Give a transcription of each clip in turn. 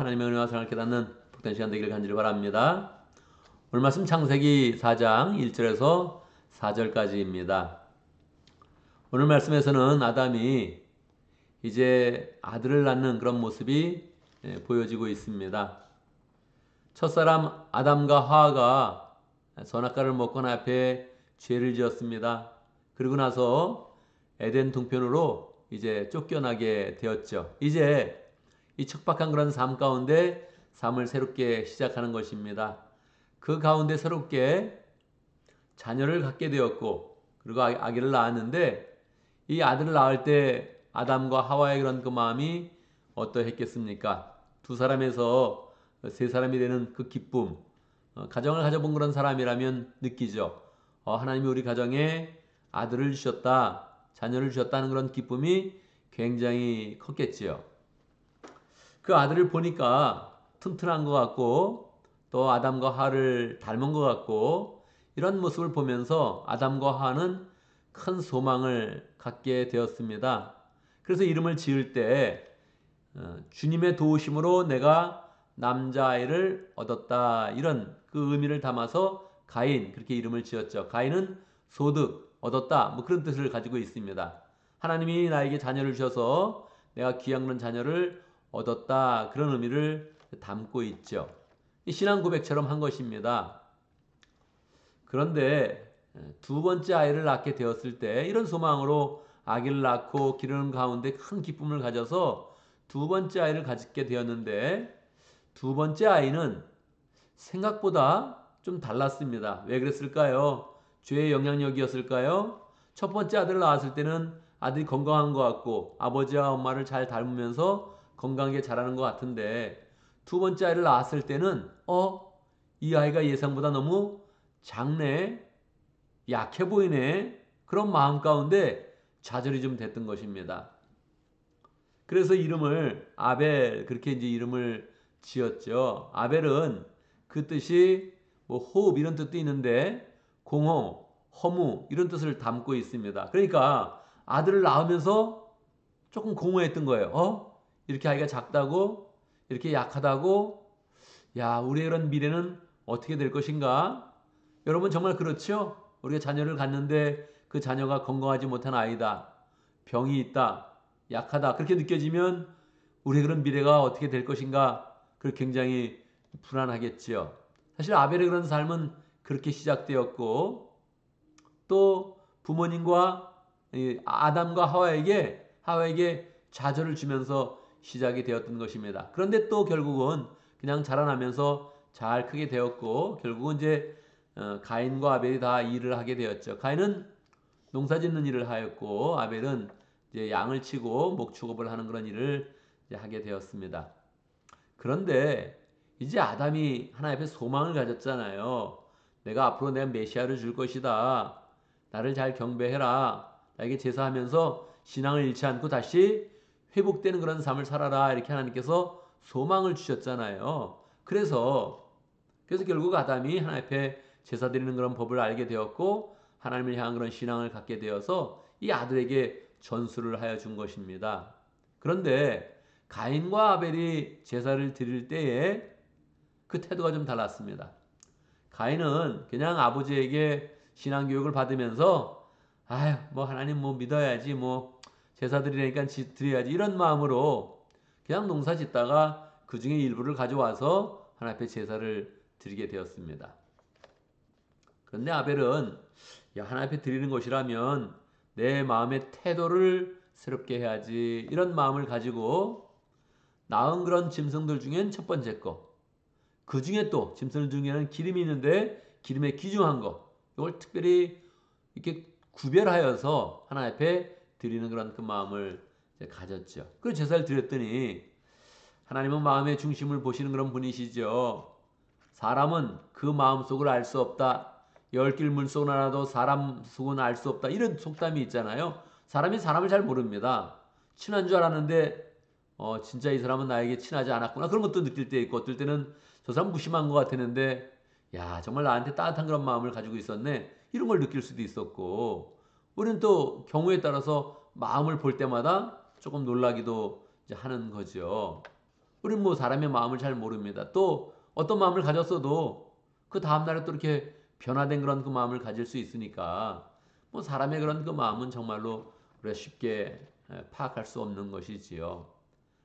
하나님의 은혜와 사랑을 깨닫는 복된 시간 되기를 간절히 바랍니다. 오늘 말씀 창세기 4장 1절에서 4절까지입니다. 오늘 말씀에서는 아담이 이제 아들을 낳는 그런 모습이 보여지고 있습니다. 첫사람 아담과 하와가 선악과를 먹고 난 앞에 죄를 지었습니다. 그리고 나서 에덴 동편으로 이제 쫓겨나게 되었죠. 이제 이 척박한 그런 삶 가운데 삶을 새롭게 시작하는 것입니다. 그 가운데 새롭게 자녀를 갖게 되었고, 그리고 아기를 낳았는데, 이 아들을 낳을 때 아담과 하와의 그런 그 마음이 어떠했겠습니까? 두 사람에서 세 사람이 되는 그 기쁨, 가정을 가져본 그런 사람이라면 느끼죠. 하나님이 우리 가정에 아들을 주셨다, 자녀를 주셨다는 그런 기쁨이 굉장히 컸겠지요. 그 아들을 보니까 튼튼한 것 같고, 또 아담과 하와를 닮은 것 같고, 이런 모습을 보면서 아담과 하와는 큰 소망을 갖게 되었습니다. 그래서 이름을 지을 때 주님의 도우심으로 내가 남자아이를 얻었다, 이런 그 의미를 담아서 가인, 그렇게 이름을 지었죠. 가인은 소득, 얻었다, 뭐 그런 뜻을 가지고 있습니다. 하나님이 나에게 자녀를 주셔서 내가 귀한 자녀를 얻었다, 그런 의미를 담고 있죠. 신앙 고백처럼 한 것입니다. 그런데 두 번째 아이를 낳게 되었을 때 이런 소망으로 아기를 낳고 기르는 가운데 큰 기쁨을 가져서 두 번째 아이를 가지게 되었는데, 두 번째 아이는 생각보다 좀 달랐습니다. 왜 그랬을까요? 죄의 영향력이었을까요? 첫 번째 아들을 낳았을 때는 아들이 건강한 것 같고 아버지와 엄마를 잘 닮으면서 건강하게 자라는 것 같은데, 두 번째 아이를 낳았을 때는 이 아이가 예상보다 너무 작네, 약해 보이네, 그런 마음 가운데 좌절이 좀 됐던 것입니다. 그래서 이름을 아벨, 그렇게 이제 이름을 지었죠. 아벨은 그 뜻이 뭐 호흡 이런 뜻도 있는데 공허, 허무 이런 뜻을 담고 있습니다. 그러니까 아들을 낳으면서 조금 공허했던 거예요. 이렇게 아이가 작다고, 이렇게 약하다고, 야, 우리의 이런 미래는 어떻게 될 것인가? 여러분 정말 그렇죠? 우리가 자녀를 갖는데 그 자녀가 건강하지 못한 아이다, 병이 있다, 약하다, 그렇게 느껴지면 우리의 그런 미래가 어떻게 될 것인가? 그 굉장히 불안하겠지요. 사실 아벨의 그런 삶은 그렇게 시작되었고, 또 부모님과 아담과 하와에게 좌절을 주면서 시작이 되었던 것입니다. 그런데 또 결국은 그냥 자라나면서 잘 크게 되었고, 결국은 이제 가인과 아벨이 다 일을 하게 되었죠. 가인은 농사 짓는 일을 하였고, 아벨은 이제 양을 치고 목축업을 하는 그런 일을 이제 하게 되었습니다. 그런데 이제 아담이 하나님 앞에 소망을 가졌잖아요. 내가 메시아를 줄 것이다, 나를 잘 경배해라, 나에게 제사하면서 신앙을 잃지 않고 다시 회복되는 그런 삶을 살아라, 이렇게 하나님께서 소망을 주셨잖아요. 그래서 결국 아담이 하나님 앞에 제사 드리는 그런 법을 알게 되었고, 하나님을 향한 그런 신앙을 갖게 되어서 이 아들에게 전수를 하여 준 것입니다. 그런데 가인과 아벨이 제사를 드릴 때에 그 태도가 좀 달랐습니다. 가인은 그냥 아버지에게 신앙 교육을 받으면서 뭐 하나님 뭐 믿어야지, 뭐 제사 드리니까 드려야지, 이런 마음으로 그냥 농사 짓다가 그 중에 일부를 가져와서 하나님 앞에 제사를 드리게 되었습니다. 그런데 아벨은 하나님 앞에 드리는 것이라면 내 마음의 태도를 새롭게 해야지, 이런 마음을 가지고 낳은 그런 짐승들 중엔 첫 번째 거, 그 중에 또 짐승들 중에는 기름이 있는데 기름에 귀중한 거, 이걸 특별히 이렇게 구별하여서 하나님 앞에 드리는 그런 그 마음을 가졌죠. 그래서 제사를 드렸더니, 하나님은 마음의 중심을 보시는 그런 분이시죠. 사람은 그 마음 속을 알 수 없다, 열 길 물속은 알아도 사람 속은 알 수 없다, 이런 속담이 있잖아요. 사람이 사람을 잘 모릅니다. 친한 줄 알았는데 진짜 이 사람은 나에게 친하지 않았구나, 그런 것도 느낄 때 있고, 어떨 때는 저 사람 무심한 것 같았는데 정말 나한테 따뜻한 그런 마음을 가지고 있었네, 이런 걸 느낄 수도 있었고, 우리는 또 경우에 따라서 마음을 볼 때마다 조금 놀라기도 이제 하는 거죠. 우리는 뭐 사람의 마음을 잘 모릅니다. 또 어떤 마음을 가졌어도 그 다음날에 또 이렇게 변화된 그런 그 마음을 가질 수 있으니까 뭐 사람의 그런 그 마음은 정말로 우리가 쉽게 파악할 수 없는 것이지요.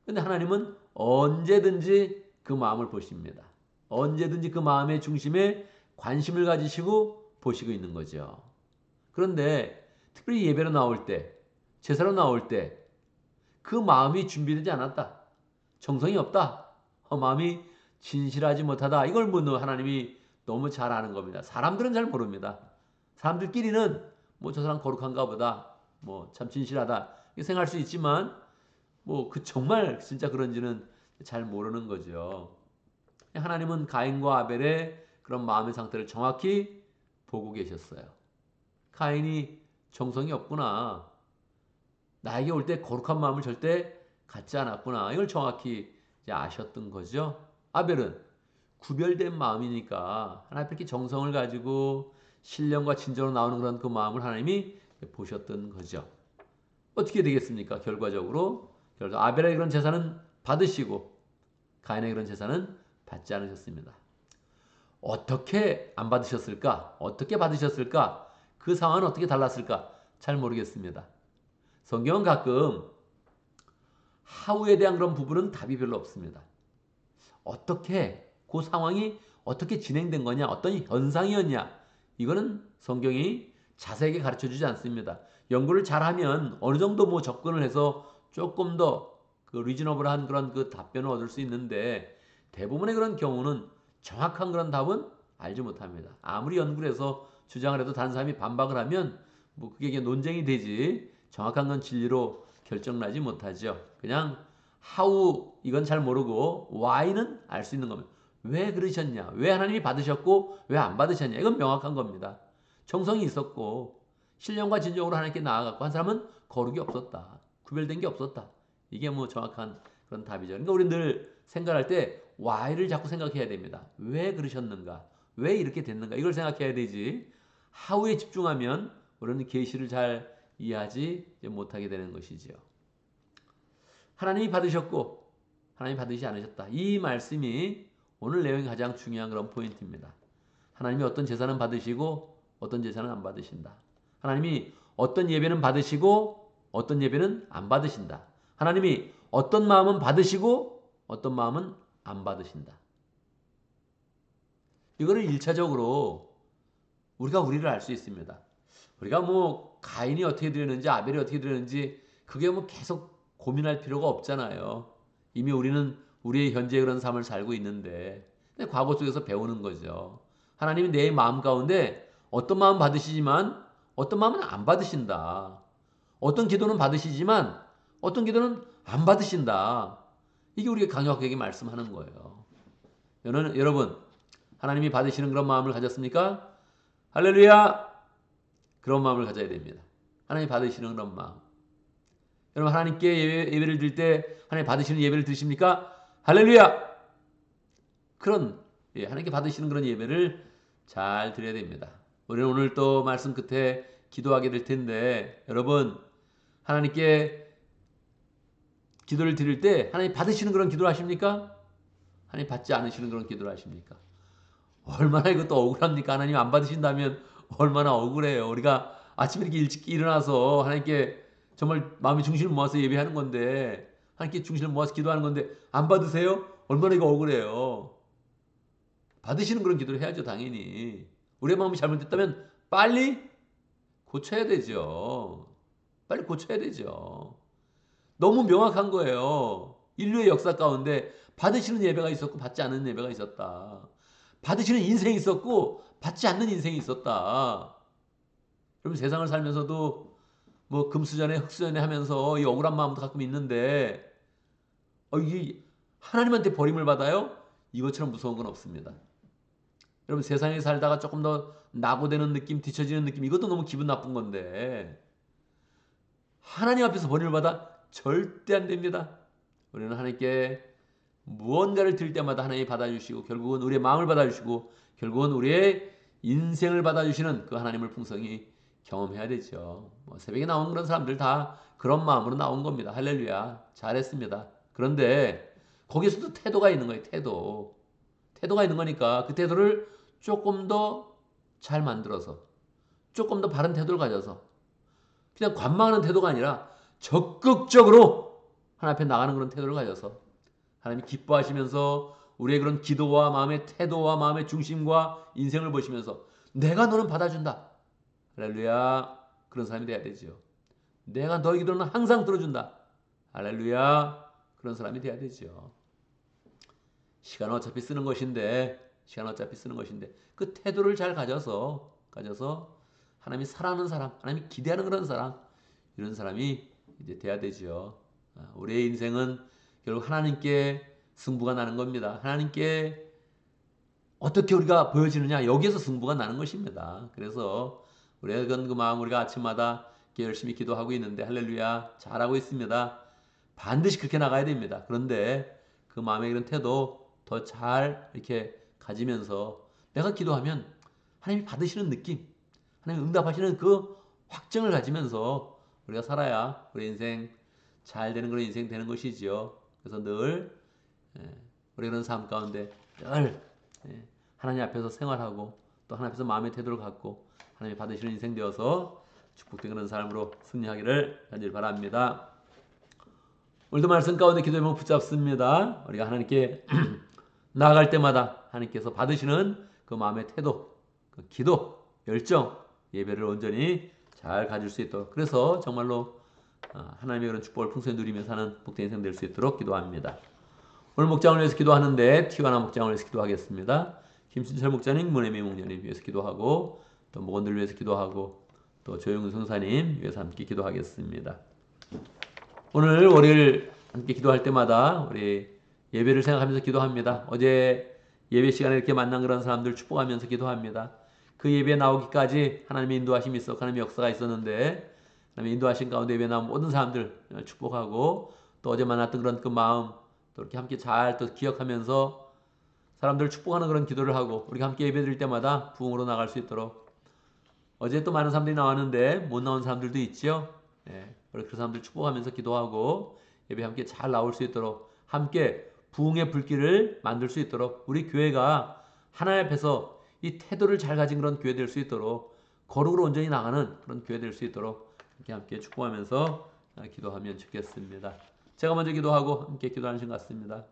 근데 하나님은 언제든지 그 마음을 보십니다. 언제든지 그 마음의 중심에 관심을 가지시고 보시고 있는 거죠. 그런데 특별히 예배로 나올 때, 제사로 나올 때 그 마음이 준비되지 않았다. 정성이 없다. 마음이 진실하지 못하다. 이걸 뭐 하나님이 너무 잘 아는 겁니다. 사람들은 잘 모릅니다. 사람들끼리는 뭐 저 사람 거룩한가 보다. 뭐 참 진실하다. 이렇게 생각할 수 있지만 뭐 그 정말 진짜 그런지는 잘 모르는 거죠. 하나님은 가인과 아벨의 그런 마음의 상태를 정확히 보고 계셨어요. 가인이 정성이 없구나. 나에게 올 때 거룩한 마음을 절대 갖지 않았구나. 이걸 정확히 이제 아셨던 거죠. 아벨은 구별된 마음이니까 하나님 이렇게 정성을 가지고 신령과 진정으로 나오는 그런 그 마음을 하나님이 보셨던 거죠. 어떻게 되겠습니까? 결과적으로 아벨의 그런 제사는 받으시고 가인의 그런 제사는 받지 않으셨습니다. 어떻게 안 받으셨을까? 어떻게 받으셨을까? 그 상황은 어떻게 달랐을까? 잘 모르겠습니다. 성경은 가끔 하우에 대한 그런 부분은 답이 별로 없습니다. 어떻게 그 상황이 어떻게 진행된 거냐, 어떤 현상이었냐, 이거는 성경이 자세하게 가르쳐 주지 않습니다. 연구를 잘하면 어느 정도 뭐 접근을 해서 조금 더 그 리즈너블한 그런 그 답변을 얻을 수 있는데 대부분의 그런 경우는 정확한 그런 답은 알지 못합니다. 아무리 연구를 해서 주장을 해도 다른 사람이 반박을 하면 뭐 그게 논쟁이 되지 정확한 건 진리로 결정나지 못하죠. 그냥 how 이건 잘 모르고 why는 알 수 있는 겁니다. 왜 그러셨냐? 왜 하나님이 받으셨고 왜 안 받으셨냐? 이건 명확한 겁니다. 정성이 있었고 신령과 진정으로 하나님께 나아갔고 한 사람은 거룩이 없었다. 구별된 게 없었다. 이게 뭐 정확한 그런 답이죠. 그러니까 우리 늘 생각할 때 why를 자꾸 생각해야 됩니다. 왜 그러셨는가? 왜 이렇게 됐는가? 이걸 생각해야 되지. how에 집중하면 우리는 계시를 잘 이해하지 못하게 되는 것이지요. 하나님이 받으셨고 하나님이 받으시지 않으셨다. 이 말씀이 오늘 내용이 가장 중요한 그런 포인트입니다. 하나님이 어떤 제사는 받으시고 어떤 제사는 안 받으신다. 하나님이 어떤 예배는 받으시고 어떤 예배는 안 받으신다. 하나님이 어떤 마음은 받으시고 어떤 마음은 안 받으신다. 이거를 1차적으로 우리가 우리를 알 수 있습니다. 우리가 뭐 가인이 어떻게 드렸는지 아벨이 어떻게 드렸는지 그게 뭐 계속 고민할 필요가 없잖아요. 이미 우리는 우리의 현재 그런 삶을 살고 있는데 과거 속에서 배우는 거죠. 하나님이 내 마음 가운데 어떤 마음 받으시지만 어떤 마음은 안 받으신다. 어떤 기도는 받으시지만 어떤 기도는 안 받으신다. 이게 우리가 강력하게 말씀하는 거예요. 여러분 하나님이 받으시는 그런 마음을 가졌습니까? 할렐루야! 그런 마음을 가져야 됩니다. 하나님 받으시는 그런 마음. 여러분 하나님께 예배를 드릴 때 하나님 받으시는 예배를 드십니까? 할렐루야! 그런 하나님께 받으시는 그런 예배를 잘 드려야 됩니다. 우리는 오늘 또 말씀 끝에 기도하게 될 텐데 여러분 하나님께 기도를 드릴 때 하나님 받으시는 그런 기도를 하십니까? 하나님 받지 않으시는 그런 기도를 하십니까? 얼마나 이것도 억울합니까? 하나님 안 받으신다면 얼마나 억울해요. 우리가 아침에 이렇게 일찍 일어나서 하나님께 정말 마음의 중심을 모아서 예배하는 건데 하나님께 중심을 모아서 기도하는 건데 안 받으세요? 얼마나 이거 억울해요. 받으시는 그런 기도를 해야죠. 당연히. 우리의 마음이 잘못됐다면 빨리 고쳐야 되죠. 빨리 고쳐야 되죠. 너무 명확한 거예요. 인류의 역사 가운데 받으시는 예배가 있었고 받지 않는 예배가 있었다. 받으시는 인생이 있었고 받지 않는 인생이 있었다. 그럼 세상을 살면서도 뭐 금수전에 흑수전에 하면서 이 억울한 마음도 가끔 있는데 이게 하나님한테 버림을 받아요? 이것처럼 무서운 건 없습니다. 여러분 세상에 살다가 조금 더 낙오되는 느낌, 뒤처지는 느낌 이것도 너무 기분 나쁜 건데 하나님 앞에서 버림을 받아? 절대 안 됩니다. 우리는 하나님께 무언가를 드릴 때마다 하나님이 받아주시고 결국은 우리의 마음을 받아주시고 결국은 우리의 인생을 받아주시는 그 하나님을 풍성히 경험해야 되죠. 뭐 새벽에 나온 그런 사람들 다 그런 마음으로 나온 겁니다. 할렐루야. 잘했습니다. 그런데 거기서도 태도가 있는 거예요. 태도가 있는 거니까 그 태도를 조금 더 잘 만들어서 조금 더 바른 태도를 가져서 그냥 관망하는 태도가 아니라 적극적으로 하나님 앞에 나가는 그런 태도를 가져서 하나님이 기뻐하시면서 우리의 그런 기도와 마음의 태도와 마음의 중심과 인생을 보시면서 내가 너는 받아준다. 할렐루야. 그런 사람이 돼야 되죠. 내가 너의 기도는 항상 들어준다. 할렐루야. 그런 사람이 돼야 되죠. 시간은 어차피 쓰는 것인데 그 태도를 잘 가져서 하나님이 사랑하는 사람, 하나님이 기대하는 그런 사람, 이런 사람이 이제 돼야 되죠. 우리의 인생은 결국 하나님께 승부가 나는 겁니다. 하나님께 어떻게 우리가 보여지느냐, 여기에서 승부가 나는 것입니다. 그래서 우리가 그 마음, 우리가 아침마다 이렇게 열심히 기도하고 있는데 할렐루야 잘하고 있습니다. 반드시 그렇게 나가야 됩니다. 그런데 그 마음의 이런 태도 더 잘 이렇게 가지면서 내가 기도하면 하나님이 받으시는 느낌, 하나님이 응답하시는 그 확증을 가지면서 우리가 살아야 우리 인생 잘 되는 그런 인생 되는 것이지요. 그래서 늘 우리 그런 삶 가운데 늘 하나님 앞에서 생활하고 또 하나님 앞에서 마음의 태도를 갖고 하나님이 받으시는 인생 되어서 축복된 그런 삶으로 승리하기를 간절히 바랍니다. 오늘도 말씀 가운데 기도의 목 붙잡습니다. 우리가 하나님께 나아갈 때마다 하나님께서 받으시는 그 마음의 태도, 그 기도, 열정, 예배를 온전히 잘 가질 수 있도록, 그래서 정말로 하나님의 그런 축복을 풍성히 누리며 사는 복된 인생 될 수 있도록 기도합니다. 오늘 목장을 위해서 기도하는데 티와나 목장을 위해서 기도하겠습니다. 김순철 목자님, 문혜미 목녀님 위해서 기도하고 또 목원들 위해서 기도하고 또 조영훈 성사님 위해서 함께 기도하겠습니다. 오늘 월요일 함께 기도할 때마다 우리 예배를 생각하면서 기도합니다. 어제 예배 시간에 이렇게 만난 그런 사람들 축복하면서 기도합니다. 그 예배에 나오기까지 하나님의 인도하심이 있어 하나님의 역사가 있었는데 하나님의 인도하신 가운데 예배에 나온 모든 사람들 축복하고 또 어제 만났던 그런 그 마음 또 이렇게 함께 잘 또 기억하면서 사람들을 축복하는 그런 기도를 하고 우리가 함께 예배 드릴 때마다 부흥으로 나갈 수 있도록, 어제 또 많은 사람들이 나왔는데 못 나온 사람들도 있죠. 우리 그 사람들 축복하면서 기도하고 예배 함께 잘 나올 수 있도록, 함께 부흥의 불길을 만들 수 있도록 우리 교회가 하나님 앞에서 이 태도를 잘 가진 그런 교회 될 수 있도록 거룩으로 온전히 나가는 그런 교회 될 수 있도록 이렇게 함께 축복하면서 기도하면 좋겠습니다. 제가 먼저 기도하고 함께 기도하는 시간 같습니다.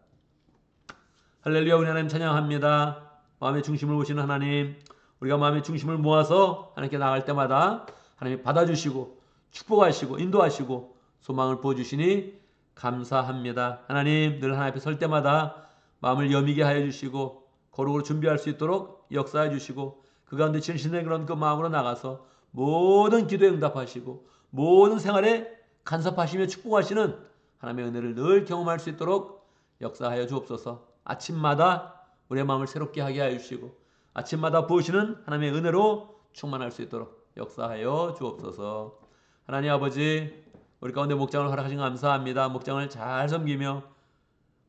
할렐루야. 우리 하나님 찬양합니다. 마음의 중심을 보시는 하나님, 우리가 마음의 중심을 모아서 하나님께 나갈 때마다 하나님이 받아주시고 축복하시고 인도하시고 소망을 부어주시니 감사합니다. 하나님, 늘 하나님 앞에 설 때마다 마음을 여미게 하여 주시고 거룩으로 준비할 수 있도록 역사해 주시고 그 가운데 진실된 그런 그 마음으로 나가서 모든 기도에 응답하시고 모든 생활에 간섭하시며 축복하시는 하나님의 은혜를 늘 경험할 수 있도록 역사하여 주옵소서. 아침마다 우리의 마음을 새롭게 하게 하여 주시고 아침마다 부으시는 하나님의 은혜로 충만할 수 있도록 역사하여 주옵소서. 하나님 아버지, 우리 가운데 목장을 허락하신 감사합니다. 목장을 잘 섬기며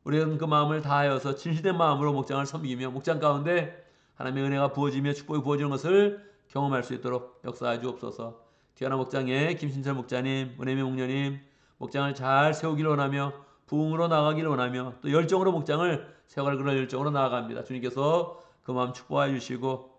우리는 그 마음을 다하여서 진실된 마음으로 목장을 섬기며 목장 가운데 하나님의 은혜가 부어지며 축복이 부어지는 것을 경험할 수 있도록 역사해 주옵소서. 티와나 목장의 김신철 목자님, 은혜미 목녀님 목장을 잘 세우기를 원하며 부흥으로 나가기를 원하며 또 열정으로 목장을 세워갈 그런 열정으로 나아갑니다. 주님께서 그 마음 축복해 주시고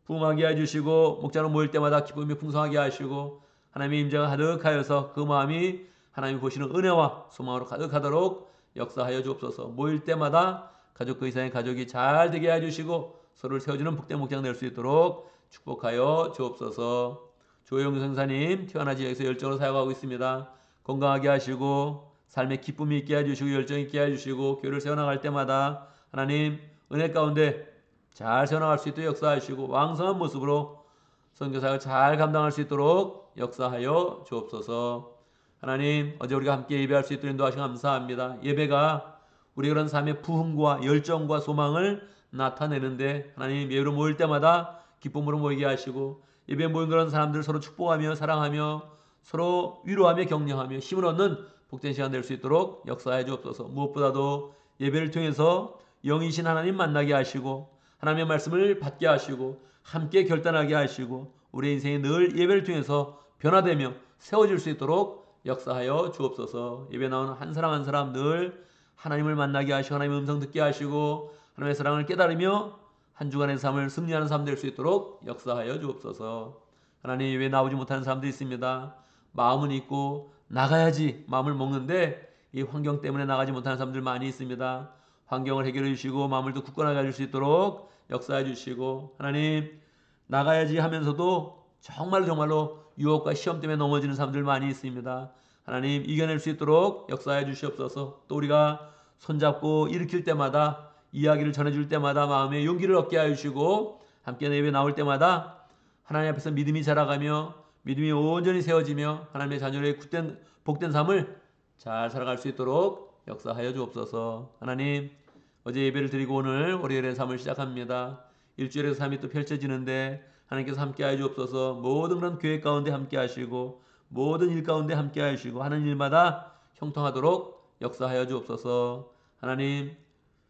부흥하게 해주시고 목장으로 모일 때마다 기쁨이 풍성하게 하시고 하나님의 임재가 가득하여서 그 마음이 하나님이 보시는 은혜와 소망으로 가득하도록 역사하여 주옵소서. 모일 때마다 가족 그 이상의 가족이 잘 되게 해주시고 서로를 세워주는 복된 목장 될 수 있도록 축복하여 주옵소서. 조영 선사님 티와나 지역에서 열정으로 사역하고 있습니다. 건강하게 하시고 삶의 기쁨이 있게 해주시고 열정 있게 해주시고 교회를 세워나갈 때마다 하나님 은혜 가운데 잘 세워나갈 수 있도록 역사하시고 왕성한 모습으로 선교사역을 잘 감당할 수 있도록 역사하여 주옵소서. 하나님, 어제 우리가 함께 예배할 수 있도록 인도하시고 감사합니다. 예배가 우리 그런 삶의 부흥과 열정과 소망을 나타내는데 하나님 예배로 모일 때마다 기쁨으로 모이게 하시고 예배에 모인 그런 사람들 서로 축복하며 사랑하며 서로 위로하며 격려하며 힘을 얻는 복된 시간 될 수 있도록 역사해 주옵소서. 무엇보다도 예배를 통해서 영이신 하나님 만나게 하시고 하나님의 말씀을 받게 하시고 함께 결단하게 하시고 우리 인생이 늘 예배를 통해서 변화되며 세워질 수 있도록 역사하여 주옵소서. 예배 나오는 한 사람 한 사람 늘 하나님을 만나게 하시고 하나님의 음성 듣게 하시고 하나님의 사랑을 깨달으며 한 주간의 삶을 승리하는 삶 될 수 있도록 역사하여 주옵소서. 하나님, 왜 나오지 못하는 사람들이 있습니다. 마음은 있고 나가야지 마음을 먹는데 이 환경 때문에 나가지 못하는 사람들 많이 있습니다. 환경을 해결해 주시고 마음을 더 굳건하게 해줄 수 있도록 역사해 주시고, 하나님, 나가야지 하면서도 정말로 유혹과 시험 때문에 넘어지는 사람들 많이 있습니다. 하나님, 이겨낼 수 있도록 역사해 주시옵소서. 또 우리가 손잡고 일으킬 때마다, 이야기를 전해줄 때마다 마음에 용기를 얻게 하여 주시고, 함께 예배 나올 때마다 하나님 앞에서 믿음이 자라가며 믿음이 온전히 세워지며 하나님의 자녀의 복된 삶을 잘 살아갈 수 있도록 역사하여 주옵소서. 하나님, 어제 예배를 드리고 오늘 월요일의 삶을 시작합니다. 일주일의 삶이 또 펼쳐지는데 하나님께서 함께 하여 주옵소서. 모든 그런 계획 가운데 함께 하시고 모든 일 가운데 함께 하시고 하는 일마다 형통하도록 역사하여 주옵소서. 하나님,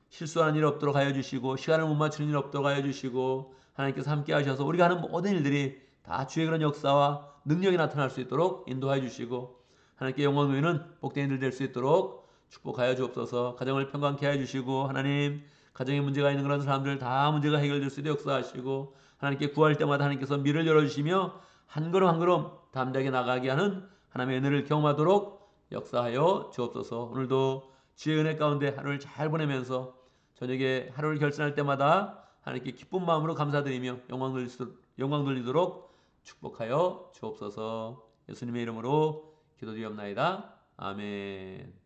실수하는 일 없도록 하여 주시고 시간을 못 맞추는 일 없도록 하여 주시고 하나님께서 함께 하셔서 우리가 하는 모든 일들이 다 주의 그런 역사와 능력이 나타날 수 있도록 인도하여 주시고 하나님께 영광 누리는 복된 일들 될 수 있도록 축복하여 주옵소서. 가정을 평강케 하여 주시고 하나님, 가정에 문제가 있는 그런 사람들 다 문제가 해결될 수 있도록 역사하시고 하나님께 구할 때마다 하나님께서 미를 열어주시며 한 걸음 한 걸음 담대하게 나가게 하는 하나님의 은혜를 경험하도록 역사하여 주옵소서. 오늘도 주의 은혜 가운데 하루를 잘 보내면서 저녁에 하루를 결산할 때마다 하나님께 기쁜 마음으로 감사드리며 영광 돌리도록 축복하여 주옵소서. 예수님의 이름으로 기도드리옵나이다. 아멘.